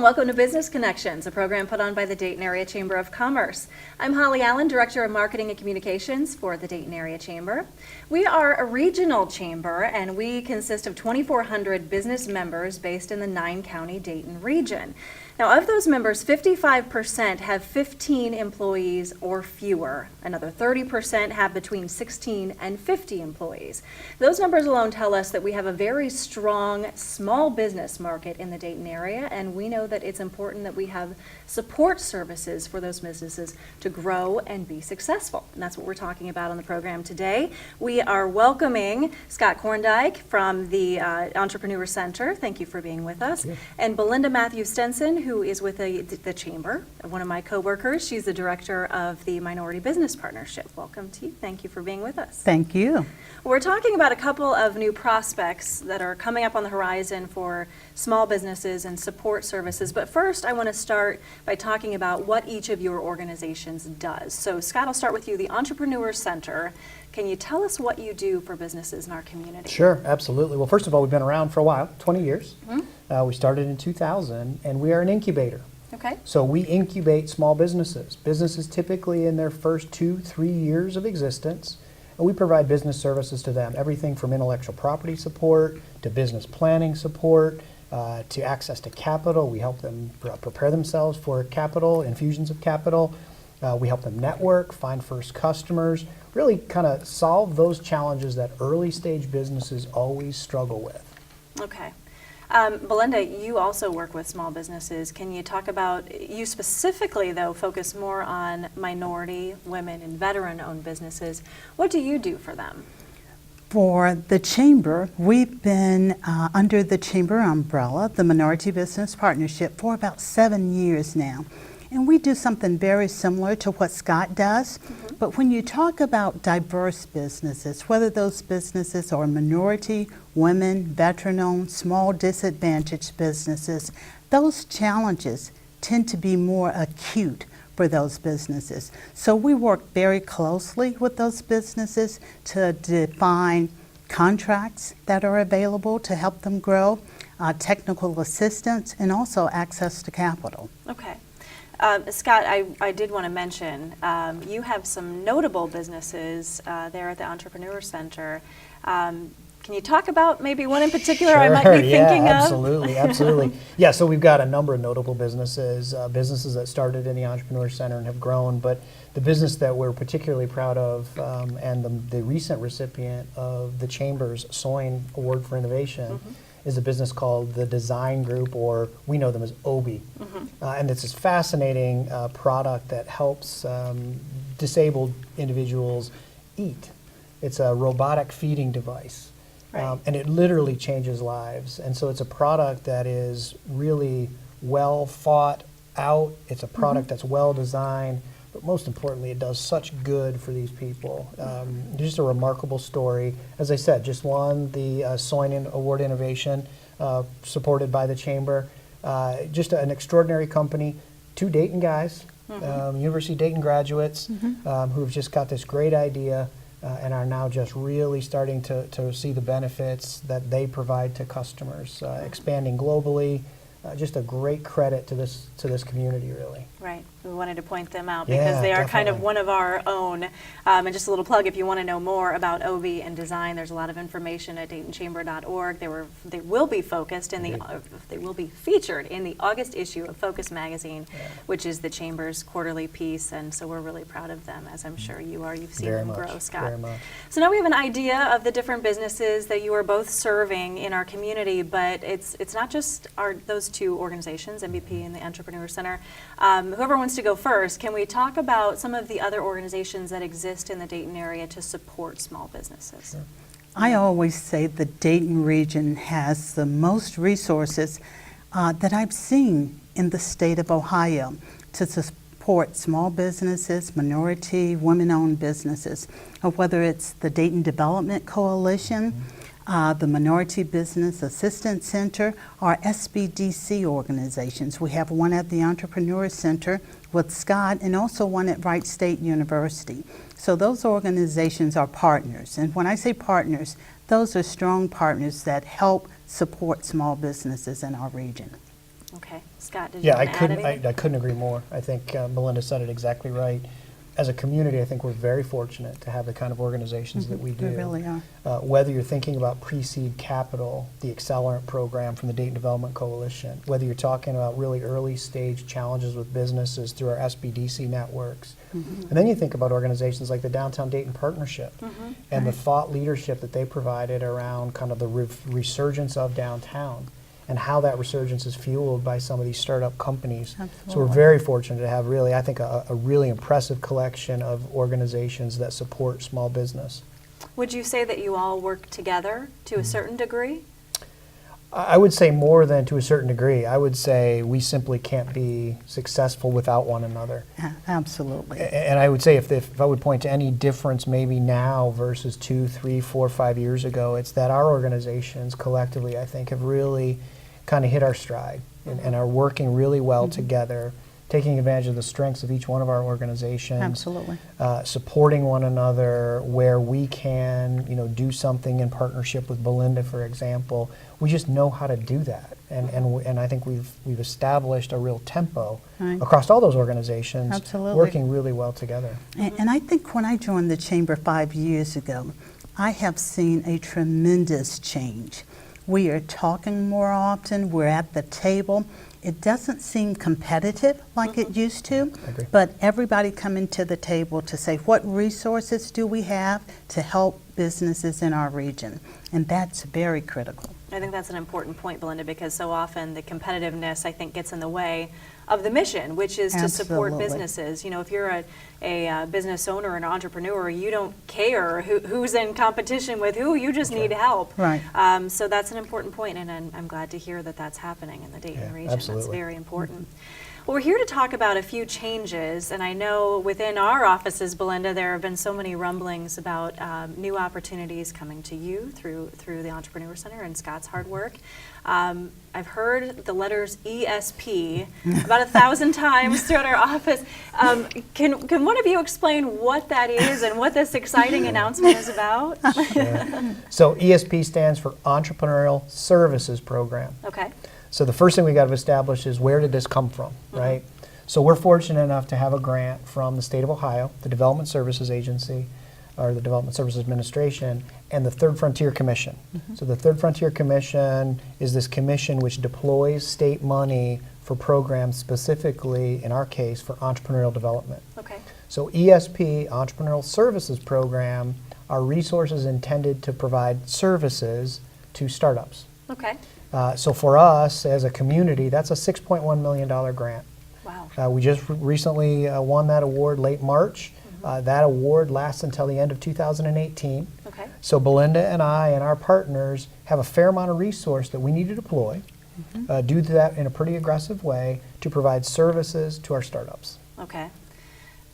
and welcome to Business Connections, a program put on by the Dayton Area Chamber of Commerce. I'm Holly Allen, Director of Marketing and Communications for the Dayton Area Chamber. We are a regional chamber, and we consist of 2,400 business members based in the 9-county Dayton region. Now, of those members, 55% have 15 employees or fewer. Another 30% have between 16 and 50 employees. Those numbers alone tell us that we have a very strong small business market in the Dayton area, and we know that it's important that we have support services for those businesses to grow and be successful. And that's what we're talking about on the program today. We are welcoming Scott Koorndyk from the Entrepreneur Center. Thank you for being with us. And Belinda Matthews-Stenson, who is with the Chamber, one of my coworkers. She's the Director of the Minority Business Partnership. Welcome to you. Thank you for being with us. Thank you. We're talking about a couple of new prospects that are coming up on the horizon for small businesses and support services. But first, I want to start by talking about what each of your organizations does. So Scott, I'll start with you, the Entrepreneur Center. Can you tell us what you do for businesses in our community? Sure, absolutely. Well, first of all, we've been around for a while, 20 years. We started in 2000, and we are an incubator. Okay. So we incubate small businesses. Businesses typically in their first 2-3 years of existence, and we provide business services to them, everything from intellectual property support to business planning support, to access to capital. We help them prepare themselves for capital, infusions of capital. We help them network, find first customers, really kind of solve those challenges that early stage businesses always struggle with. Okay. Belinda, you also work with small businesses. Can you talk about, you specifically though focus more on minority, women, and veteran-owned businesses. What do you do for them? For the Chamber, we've been under the Chamber umbrella, the Minority Business Partnership, for about 7 years now. And we do something very similar to what Scott does. But when you talk about diverse businesses, whether those businesses are minority, women, veteran-owned, small disadvantaged businesses, those challenges tend to be more acute for those businesses. So we work very closely with those businesses to define contracts that are available to help them grow, technical assistance, and also access to capital. Okay. Scott, I did want to mention, you have some notable businesses there at the Entrepreneur Center. Can you talk about maybe one in particular I might be thinking of? Absolutely, absolutely. Yeah, so we've got a number of notable businesses, businesses that started in the Entrepreneur Center and have grown, but the business that we're particularly proud of and the recent recipient of the Chamber's Soin Award for Innovation is a business called the Design Group, or we know them as OBI. And it's this fascinating product that helps disabled individuals eat. It's a robotic feeding device. Right. And it literally changes lives. And so it's a product that is really well thought out. It's a product that's well designed. But most importantly, it does such good for these people. Just a remarkable story. As I said, just won the Soin Award Innovation, supported by the Chamber. Just an extraordinary company. 2 Dayton guys, University of Dayton graduates, who've just got this great idea and are now just really starting to see the benefits that they provide to customers, expanding globally. Just a great credit to this community, really. Right. We wanted to point them out because they are kind of one of our own. And just a little plug, if you want to know more about OB and design, there's a lot of information at DaytonChamber.org. They will be focused in they will be featured in the August issue of Focus magazine, which is the Chamber's quarterly piece. And so we're really proud of them, as I'm sure you are. You've seen them grow, Scott. Very much. So now we have an idea of the different businesses that you are both serving in our community, but it's not just those 2 organizations, MVP and the Entrepreneur Center. Whoever wants to go first, can we talk about some of the other organizations that exist in the Dayton area to support small businesses? Sure. I always say the Dayton region has the most resources that I've seen in the state of Ohio to support small businesses, minority, women-owned businesses, whether it's the Dayton Development Coalition, the Minority Business Assistance Center, or SBDC organizations. We have one at the Entrepreneur Center with Scott and also one at Wright State University. So those organizations are partners. And when I say partners, those are strong partners that help support small businesses in our region. Okay. Scott, did you Yeah, want to add anything? I couldn't agree more. I think Belinda said it exactly right. As a community, I think we're very fortunate to have the kind of organizations that we do. We really are. Whether you're thinking about pre-seed capital, the Accelerant program from the Dayton Development Coalition, whether you're talking about really early stage challenges with businesses through our SBDC networks, and then you think about organizations like the Downtown Dayton Partnership and the thought leadership that they provided around kind of the resurgence of downtown, and how that resurgence is fueled by some of these startup companies. Absolutely. So we're very fortunate to have really, I think, a really impressive collection of organizations that support small business. Would you say that you all work together to a certain degree? I would say more than to a certain degree. I would say we simply can't be successful without one another. Absolutely. And I would say if I would point to any difference maybe now versus 2, 3, 4, 5 years ago, it's that our organizations collectively, I think, have really kind of hit our stride and are working really well together, taking advantage of the strengths of each one of our organizations. Absolutely. Supporting one another where we can, do something in partnership with Belinda, for example. We just know how to do that, and I think we've established a real tempo Right. across all those organizations, Absolutely. working really well together. And I think when I joined the Chamber 5 years ago, I have seen a tremendous change. We are talking more often, we're at the table. It doesn't seem competitive like it used to, I agree. but everybody coming to the table to say, what resources do we have to help businesses in our region? And that's very critical. I think that's an important point, Belinda, because so often the competitiveness, I think, gets in the way of the mission, which is to support Absolutely. businesses. If you're a business owner, an entrepreneur, you don't care who's in competition with who, you just need help. Right. So that's an important point, and I'm glad to hear that that's happening in the Dayton Yeah, region. absolutely. That's very important. Well, we're here to talk about a few changes, and I know within our offices, Belinda, there have been so many rumblings about new opportunities coming to you through the Entrepreneur Center and Scott's hard work. I've heard the letters ESP about 1,000 times throughout our office. Can one of you explain what that is and what this exciting announcement is about? Yeah. So ESP stands for Entrepreneurial Services Program. Okay. So the first thing we got to establish is, where did this come from, right? So we're fortunate enough to have a grant from the state of Ohio, the Development Services Agency, or the Development Services Administration, and the Third Frontier Commission. So the Third Frontier Commission is this commission which deploys state money for programs specifically, in our case, for entrepreneurial development. Okay. So ESP, Entrepreneurial Services Program, are resources intended to provide services to startups. Okay. So for us as a community, that's a $6.1 million grant. Wow. We just recently won that award late March. That award lasts until the end of 2018. Okay. So Belinda and I and our partners have a fair amount of resource that we need to deploy, do that in a pretty aggressive way to provide services to our startups. Okay.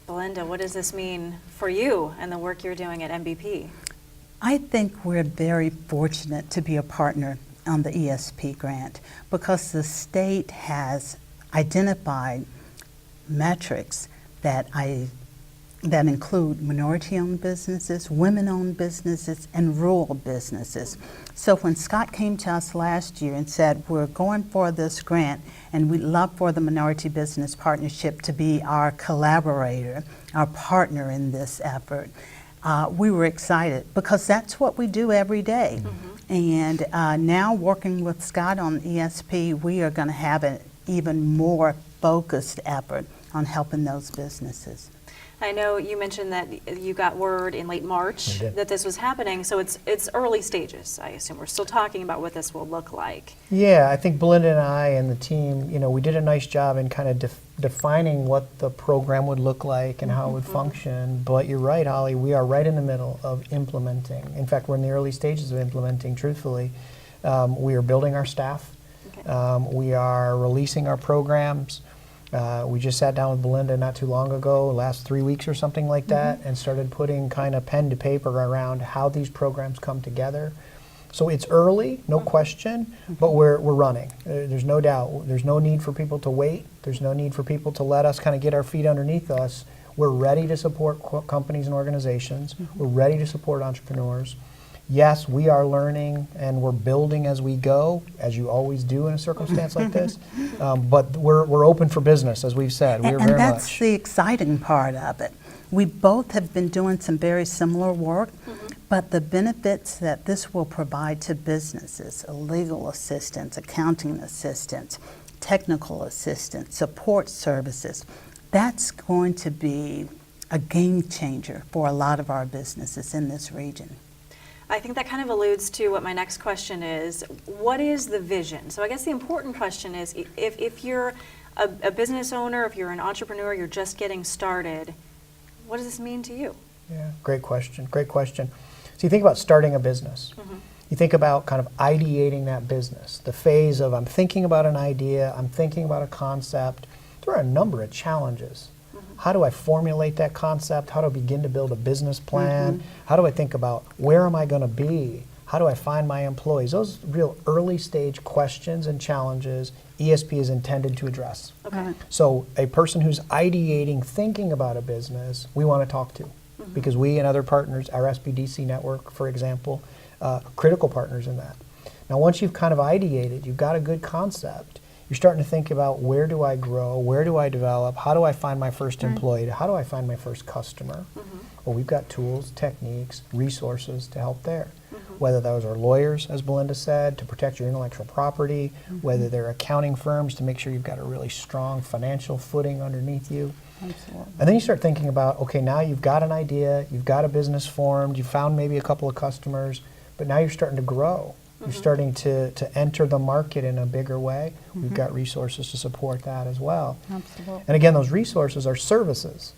Belinda, what does this mean for you and the work you're doing at MBP? I think we're very fortunate to be a partner on the ESP grant because the state has identified metrics that include minority-owned businesses, women-owned businesses, and rural businesses. So when Scott came to us last year and said, we're going for this grant and we'd love for the Minority Business Partnership to be our collaborator, our partner in this effort, we were excited because that's what we do every day. And now working with Scott on ESP, we are going to have an even more focused effort on helping those businesses. I know you mentioned that you got word in late March I did. that this was happening, so it's early stages, I assume. We're still talking about what this will look like. Yeah, I think Belinda and I and the team, we did a nice job in kind of defining what the program would look like and how it would function. But you're right, Holly, we are right in the middle of implementing. In fact, we're in the early stages of implementing, truthfully. We are building our staff. Okay. We are releasing our programs. We just sat down with Belinda not too long ago, last 3 weeks or something like that, and started putting kind of pen to paper around how these programs come together. So it's early, no question, but we're running. There's no doubt. There's no need for people to wait. There's no need for people to let us kind of get our feet underneath us. We're ready to support companies and organizations. We're ready to support entrepreneurs. Yes, we are learning and we're building as we go, as you always do in a circumstance like this. But we're open for business, as we've said. We're And very that's much. the exciting part of it. We both have been doing some very similar work, but the benefits that this will provide to businesses, legal assistance, accounting assistance, technical assistance, support services, that's going to be a game changer for a lot of our businesses in this region. I think that kind of alludes to what my next question is. What is the vision? So I guess the important question is, if you're a business owner, if you're an entrepreneur, you're just getting started, what does this mean to you? Yeah, great question. Great question. So you think about starting a business. You think about kind of ideating that business, the phase of I'm thinking about an idea, I'm thinking about a concept. There are a number of challenges. How do I formulate that concept? How do I begin to build a business plan? How do I think about where am I going to be? How do I find my employees? Those real early stage questions and challenges ESP is intended to address. Okay. So a person who's ideating, thinking about a business, we want to talk to. Because we and other partners, our SBDC network, for example, critical partners in that. Now once you've kind of ideated, you've got a good concept, you're starting to think about where do I grow, where do I develop, how do I find my first employee, how do I find my first customer? Well, we've got tools, techniques, resources to help there. Whether those are lawyers, as Belinda said, to protect your intellectual property, whether they're accounting firms to make sure you've got a really strong financial footing underneath you. Absolutely. And then you start thinking about, okay, now you've got an idea, you've got a business formed, you've found maybe a couple of customers, but now you're starting to grow. You're starting to enter the market in a bigger way. We've got resources to support that as well. Absolutely. And again, those resources are services.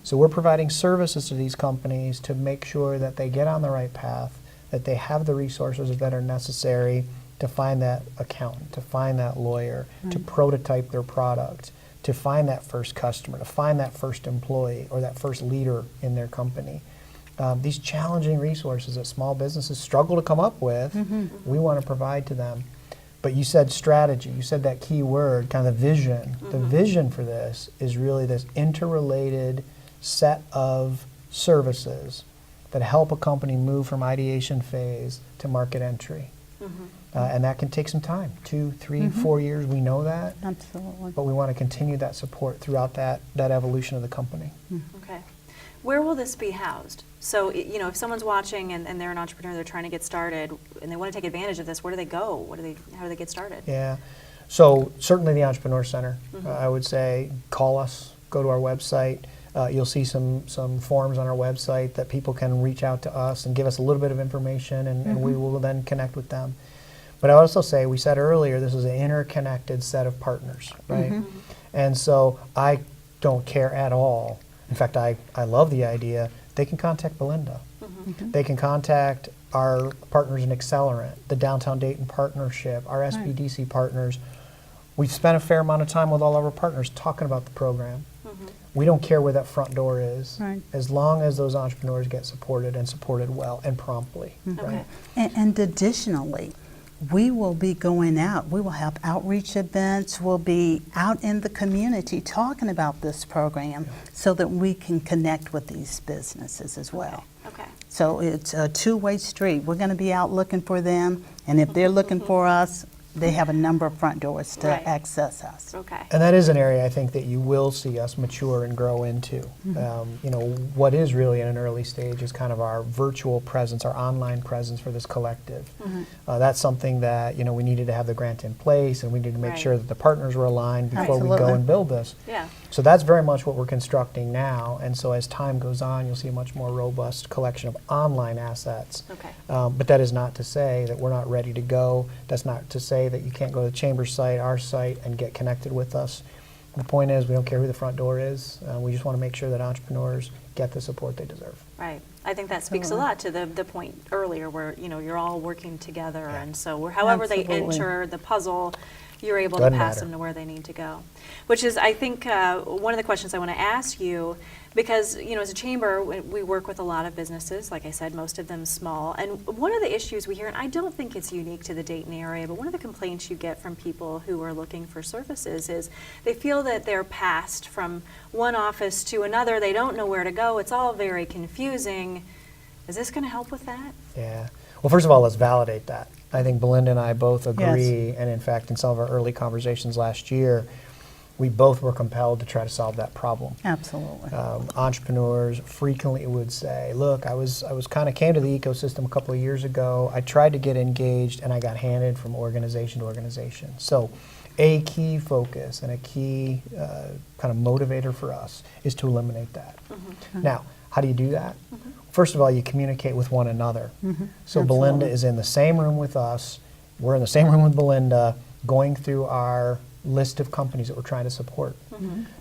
So we're providing services to these companies to make sure that they get on the right path, that they have the resources that are necessary to find that accountant, to find that lawyer, to prototype their product, to find that first customer, to find that first employee or that first leader in their company. These challenging resources that small businesses struggle to come up with, we want to provide to them. But you said strategy, you said that key word, kind of the vision. The vision for this is really this interrelated set of services that help a company move from ideation phase to market entry. And that can take some time, 2, 3, 4 years, we know that. Absolutely. But we want to continue that support throughout that evolution of the company. Okay. Where will this be housed? So, you know, if someone's watching and they're an entrepreneur, they're trying to get started, and they want to take advantage of this, where do they go? How do they get started? Yeah. So certainly the Entrepreneur Center, I would say call us, go to our website. You'll see some forms on our website that people can reach out to us and give us a little bit of information, and we will then connect with them. But I would also say, we said earlier, this is an interconnected set of partners, right? And so I don't care at all. In fact, I love the idea. They can contact Belinda. They can contact our partners in Accelerant, the Downtown Dayton Partnership, our SBDC partners. We've spent a fair amount of time with all of our partners talking about the program. We don't care where that front door is, as long as those entrepreneurs get supported and supported well and promptly. Right? And additionally, we will be going out. We will have outreach events. We'll be out in the community talking about this program so that we can connect with these businesses as well. Okay. So it's a two-way street. We're going to be out looking for them, and if they're looking for us, they have a number of front doors to access us. Okay. And that is an area I think that you will see us mature and grow into. You know, what is really in an early stage is kind of our virtual presence, our online presence for this collective. That's something that, you know, we needed to have the grant in place, and we needed to make sure that the partners were aligned before we go and build this. Yeah. So that's very much what we're constructing now, and so as time goes on, you'll see a much more robust collection of online assets. Okay. But that is not to say that we're not ready to go. That's not to say that you can't go to the Chamber site, our site, and get connected with us. The point is, we don't care who the front door is. We just want to make sure that entrepreneurs get the support they deserve. Right. I think that speaks a lot to the point earlier where, you know, you're all working together, and so however they enter the puzzle, you're able to pass them to where they need to go. Which is, I think, one of the questions I want to ask you, because, you know, as a chamber, we work with a lot of businesses, like I said, most of them small, and one of the issues we hear, and I don't think it's unique to the Dayton area, but one of the complaints you get from people who are looking for services is they feel that they're passed from one office to another, they don't know where to go, it's all very confusing. Is this going to help with that? Yeah. Well, first of all, let's validate that. I think Belinda and I both agree, Yes. and in fact, in some of our early conversations last year, we both were compelled to try to solve that problem. Absolutely. Entrepreneurs frequently would say, look, I was kind of came to the ecosystem a couple of years ago. I tried to get engaged and I got handed from organization to organization. So a key focus and a key kind of motivator for us is to eliminate that. Now, how do you do that? First of all, you communicate with one another. So Belinda is in the same room with us. We're in the same room with Belinda going through our list of companies that we're trying to support.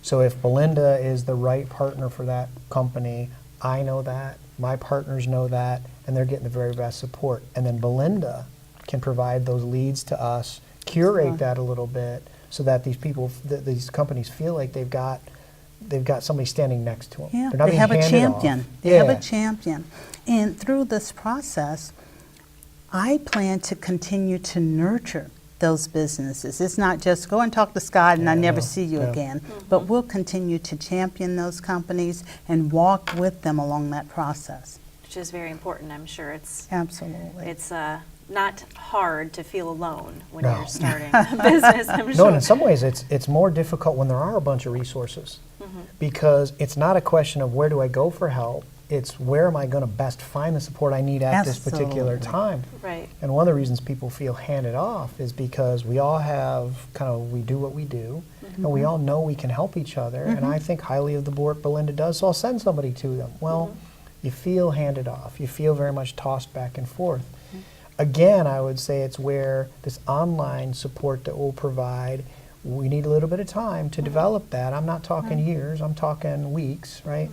So if Belinda is the right partner for that company, I know that, my partners know that, and they're getting the very best support. And then Belinda can provide those leads to us, curate that a little bit, so that these people, these companies feel like they've got somebody standing next to them. Yeah, They're not they being have a handed champion. off. They have a champion. And through this process, I plan to continue to nurture those businesses. It's not just go and talk to Scott and I never see you again, but we'll continue to champion those companies and walk with them along that process. Which is very important. I'm sure it's Absolutely. not hard to feel alone when No. you're starting a business, I'm No, sure. and in some ways it's more difficult when there are a bunch of resources, because it's not a question of where do I go for help, it's where am I going to best find the support I need at this particular Absolutely. time. Right. And one of the reasons people feel handed off is because we all have we do what we do, and we all know we can help each other, and I think highly of the work Belinda does, so I'll send somebody to them. Well, you feel handed off. You feel very much tossed back and forth. Again, I would say it's where this online support that we'll provide, we need a little bit of time to develop that. I'm not talking years, I'm talking weeks, right?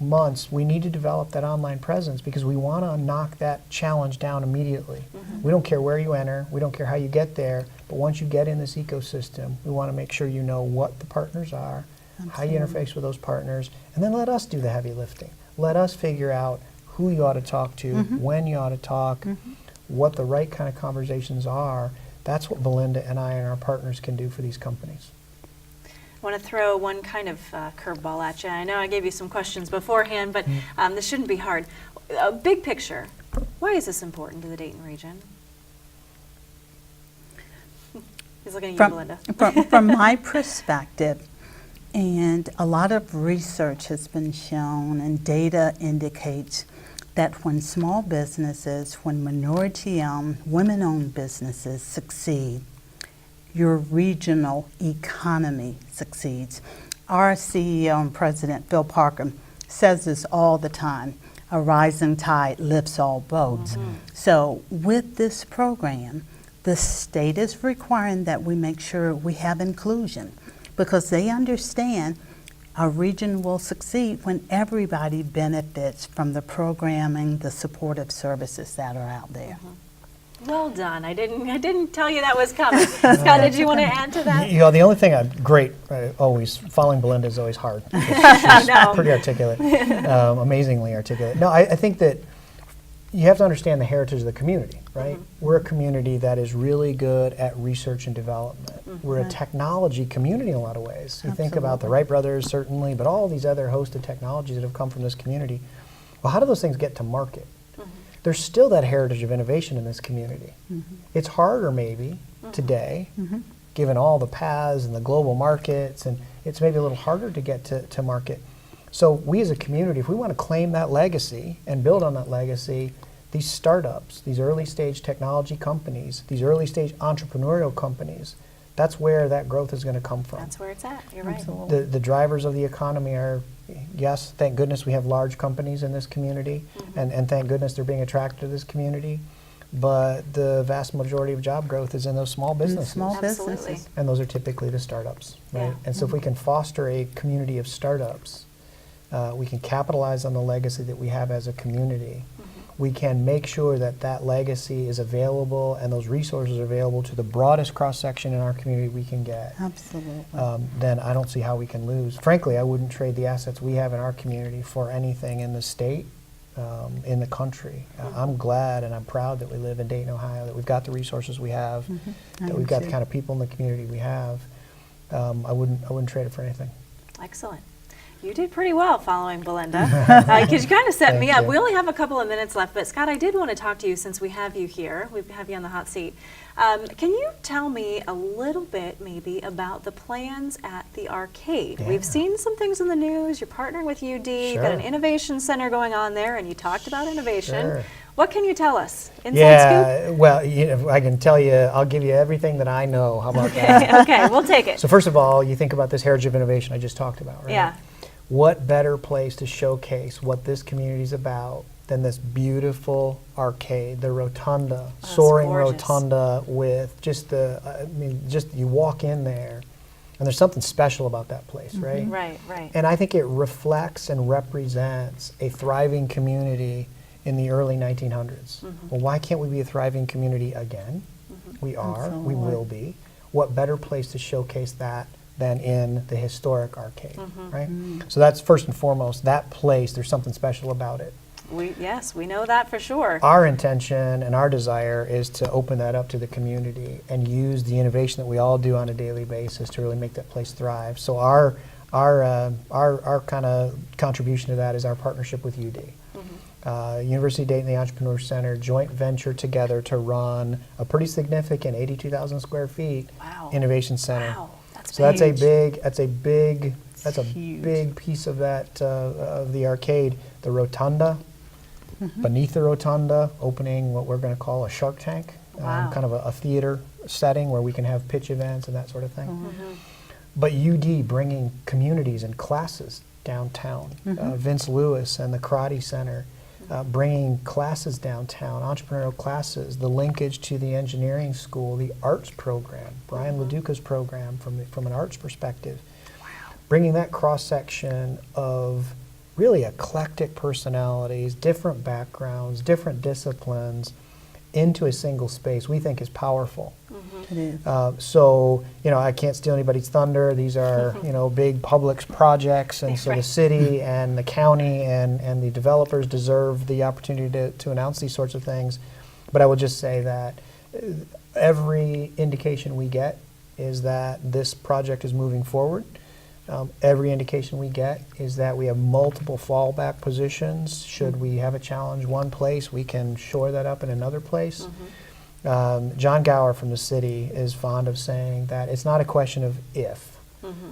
Months. We need to develop that online presence because we want to knock that challenge down immediately. We don't care where you enter, we don't care how you get there, but once you get in this ecosystem, we want to make sure you know what the partners are, how you interface with those partners, and then let us do the heavy lifting. Let us figure out who you ought to talk to, when you ought to talk, what the right kind of conversations are. That's what Belinda and I and our partners can do for these companies. I want to throw one kind of curveball at you. I know I gave you some questions beforehand, but this shouldn't be hard. Big picture, why is this important to the Dayton region? He's looking at you, Belinda. From my perspective, and a lot of research has been shown and data indicates that when small businesses, when minority-owned, women-owned businesses succeed, your regional economy succeeds. Our CEO and President, Phil Parker, says this all the time, a rising tide lifts all boats. So with this program, the state is requiring that we make sure we have inclusion because they understand our region will succeed when everybody benefits from the programming, the supportive services that are out there. Well done. I didn't tell you that was coming. Scott, did you want to add to that? You know, the only thing always following Belinda is always hard. I know. Pretty articulate, amazingly articulate. No, I think that you have to understand the heritage of the community, right? We're a community that is really good at research and development. We're a technology community in a lot of ways. You think about the Wright brothers, certainly, but all these other host of technologies that have come from this community. Well, how do those things get to market? There's still that heritage of innovation in this community. It's harder maybe today, given all the paths and the global markets, and it's maybe a little harder to get to market. So we as a community, if we want to claim that legacy and build on that legacy, these startups, these early stage technology companies, these early stage entrepreneurial companies, that's where that growth is going to come from. That's where it's at. You're right. Absolutely. The drivers of the economy are, yes, thank goodness we have large companies in this community, and thank goodness they're being attracted to this community, but the vast majority of job growth is in those small businesses. Small Absolutely. businesses. And those are typically the startups, right? Yeah. And so if we can foster a community of startups, we can capitalize on the legacy that we have as a community. We can make sure that that legacy is available and those resources are available to the broadest cross-section in our community we can get. Absolutely. Then I don't see how we can lose. Frankly, I wouldn't trade the assets we have in our community for anything in the state, in the country. I'm glad and I'm proud that we live in Dayton, Ohio, that we've got the resources we have, that we've got the kind of people in the community we have. I wouldn't trade it for anything. Excellent. You did pretty well following Belinda, because you kind of set me up. We only have a couple of minutes left, but Scott, I did want to talk to you since we have you here. We have you on the hot seat. Can you tell me a little bit maybe about the plans at the arcade? Yeah. We've seen some things in the news. You're partnering with UD. You've got an innovation center going on there, and you talked about innovation. Sure. What can you tell us? Inside scoop? Well, I can tell you, I'll give you everything that I know. How about that? Okay, we'll take it. So first of all, you think about this heritage of innovation I just talked about, right? Yeah. What better place to showcase what this community is about than this beautiful arcade, the rotunda, soaring gorgeous. rotunda with just just you walk in there, and there's something special about that place, right? Right. And I think it reflects and represents a thriving community in the early 1900s. Well, why can't we be a thriving community again? We are, we will be. What better place to showcase that than in the historic arcade, right? So that's first and foremost, that place, there's something special about it. Yes, we know that for sure. Our intention and our desire is to open that up to the community and use the innovation that we all do on a daily basis to really make that place thrive. So our kind of contribution to that is our partnership with UD. University of Dayton, the Entrepreneur Center, joint venture together to run a pretty significant 82,000 square feet innovation center. Wow, that's So big. that's a big piece of that of the arcade. The rotunda, beneath the rotunda, opening what we're going to call a Shark Tank, kind of a theater setting where we can have pitch events and that sort of thing. But UD bringing communities and classes downtown. Vince Lewis and the Karate Center bringing classes downtown, entrepreneurial classes, the linkage to the engineering school, the arts program, Brian LaDuca's program from an arts perspective. Bringing that cross-section of really eclectic personalities, different backgrounds, different disciplines into a single space, we think is powerful. It is. So, I can't steal anybody's thunder. These are, big public projects, and so the city and the county and the developers deserve the opportunity to announce these sorts of things. But I will just say that every indication we get is that this project is moving forward. Every indication we get is that we have multiple fallback positions. Should we have a challenge one place, we can shore that up in another place. John Gower from the city is fond of saying that it's not a question of if,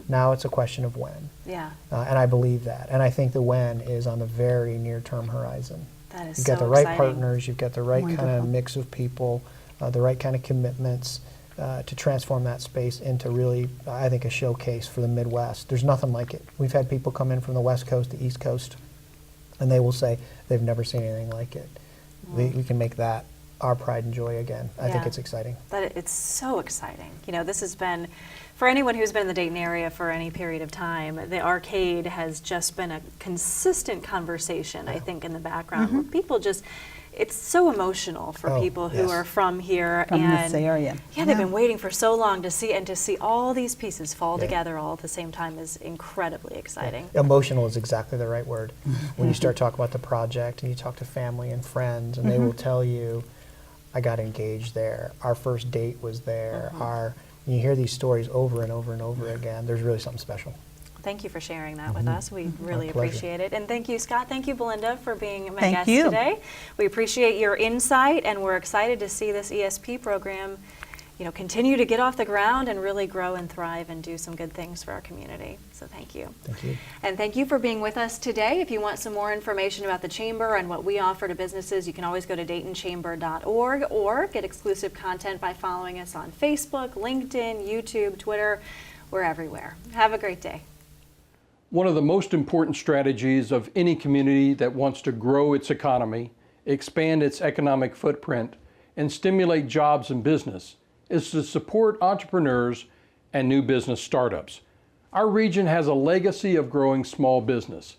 now it's a question of when. Yeah. And I believe that. And I think the when is on the very near-term horizon. That is You've so got the right exciting. partners, you've got the right kind of mix of people, the right kind of commitments to transform that space into really, I think, a showcase for the Midwest. There's nothing like it. We've had people come in from the West Coast, the East Coast, and they will say they've never seen anything like it. We can make that our pride and joy again. I think it's exciting. It's so exciting. This has been, for anyone who's been in the Dayton area for any period of time, the arcade has just been a consistent conversation, I think, in the background. Where people just, it's so emotional for people who are from here. From this area. Yeah, they've been waiting for so long to see, and to see all these pieces fall together all at the same time is incredibly exciting. Emotional is exactly the right word. When you start talking about the project and you talk to family and friends, and they will tell you, I got engaged there, our first date was there, and you hear these stories over and over and over again, there's really something special. Thank you for sharing that with us. We really pleasure. appreciate it. And thank you, Scott. Thank you, Belinda, for being my Thank guest you. today. We appreciate your insight, and we're excited to see this ESP program, continue to get off the ground and really grow and thrive and do some good things for our community. So thank you. Thank you. And thank you for being with us today. If you want some more information about the Chamber and what we offer to businesses, you can always go to DaytonChamber.org or get exclusive content by following us on Facebook, LinkedIn, YouTube, Twitter. We're everywhere. Have a great day. One of the most important strategies of any community that wants to grow its economy, expand its economic footprint, and stimulate jobs and business is to support entrepreneurs and new business startups. Our region has a legacy of growing small business.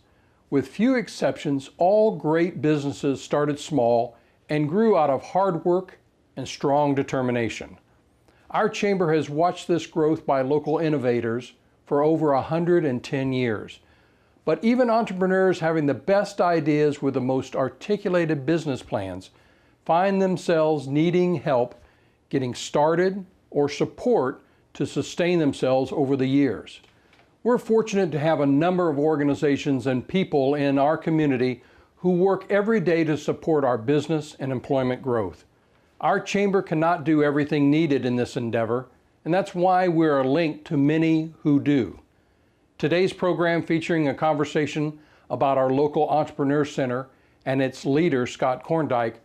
With few exceptions, all great businesses started small and grew out of hard work and strong determination. Our chamber has watched this growth by local innovators for over 110 years. But even entrepreneurs having the best ideas with the most articulated business plans find themselves needing help getting started or support to sustain themselves over the years. We're fortunate to have a number of organizations and people in our community who work every day to support our business and employment growth. Our chamber cannot do everything needed in this endeavor, and that's why we're linked to many who do. Today's program, featuring a conversation about our local Entrepreneur Center and its leader, Scott Koorndyk,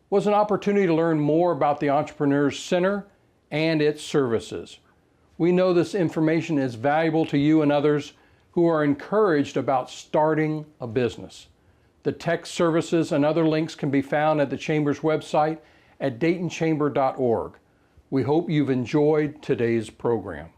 was an opportunity to learn more about the Entrepreneur Center and its services. We know this information is valuable to you and others who are encouraged about starting a business. The text services and other links can be found at the Chamber's website at daytonchamber.org. We hope you've enjoyed today's program.